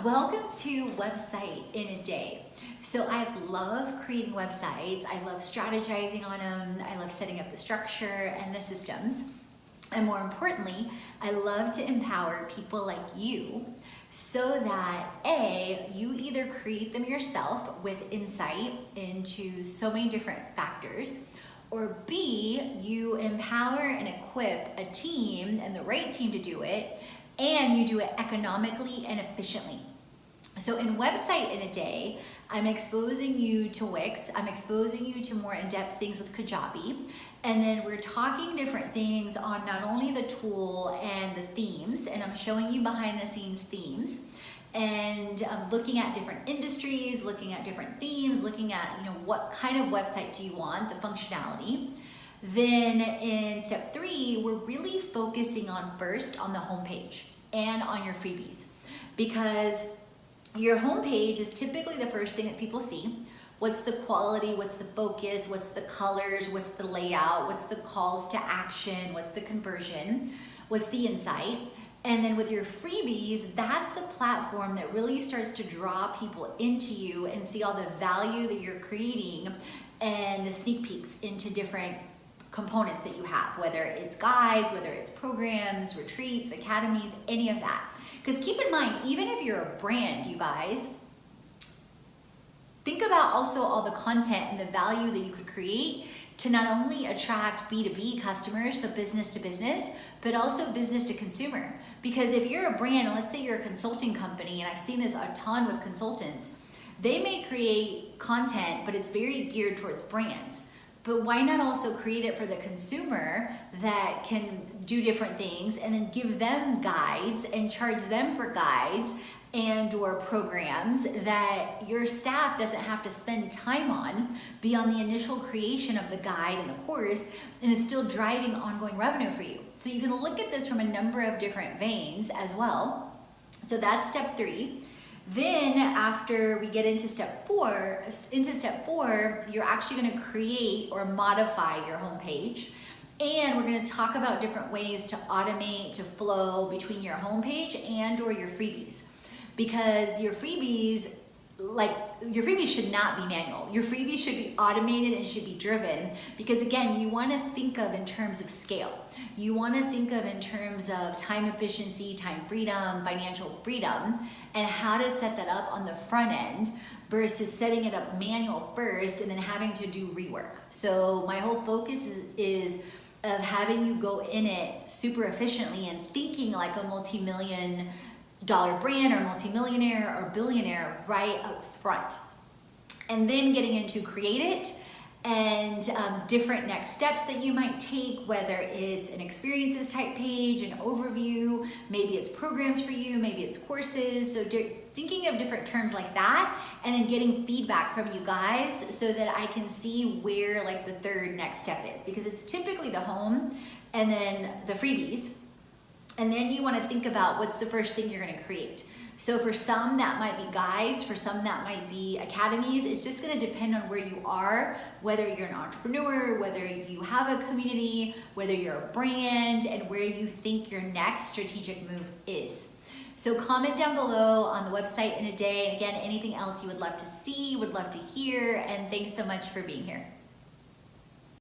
Welcome to Website in a Day. So I love creating websites. I love strategizing on them. I love setting up the structure and the systems. And more importantly, I love to empower people like you so that A, you either create them yourself with insight into so many different factors, or B, you empower and equip a team and the right team to do it, and you do it economically and efficiently. So in Website in a Day, I'm exposing you to Wix, I'm exposing you to more in-depth things with Kajabi, and then we're talking different things on not only the tool and the themes, and I'm showing you behind the scenes themes, and looking at different industries, looking at different themes, looking at what kind of website do you want, the functionality. Then in step 3, we're really focusing on first on the homepage and on your freebies, because your homepage is typically the first thing that people see. What's the quality, what's the focus, what's the colors, what's the layout, what's the calls to action, what's the conversion, what's the insight. And then with your freebies, that's the platform that really starts to draw people into you and see all the value that you're creating and the sneak peeks into different components that you have, whether it's guides, whether it's programs, retreats, academies, any of that. Because keep in mind, even if you're a brand, you guys, think about also all the content and the value that you could create to not only attract B2B customers, so business to business, but also business to consumer. Because if you're a brand, and let's say you're a consulting company, and I've seen this a ton with consultants, they may create content, but it's very geared towards brands. But why not also create it for the consumer that can do different things and then give them guides and charge them for guides and or programs that your staff doesn't have to spend time on beyond the initial creation of the guide and the course, and it's still driving ongoing revenue for you. So you can look at this from a number of different veins as well. So that's step 3. Then after we get into step 4, you're actually going to create or modify your homepage. And we're going to talk about different ways to automate, to flow between your homepage and or your freebies. Because your freebies should not be manual. Your freebies should be automated and should be driven, because again, you want to think of in terms of scale. You want to think of in terms of time efficiency, time freedom, financial freedom, and how to set that up on the front end versus setting it up manual first and then having to do rework. So my whole focus is of having you go in it super efficiently and thinking like a multi-million-dollar brand or multi-millionaire or billionaire right up front. And then getting into create it and different next steps that you might take, whether it's an experiences type page, an overview, maybe it's programs for you, maybe it's courses. So thinking of different terms like that, and then getting feedback from you guys so that I can see where like the third next step is, because it's typically the home and then the freebies. And then you want to think about what's the first thing you're going to create. So for some that might be guides, for some that might be academies. It's just going to depend on where you are, whether you're an entrepreneur, whether you have a community, whether you're a brand, and where you think your next strategic move is. So comment down below on the Website in a Day, and again, anything else you would love to see, would love to hear, and thanks so much for being here.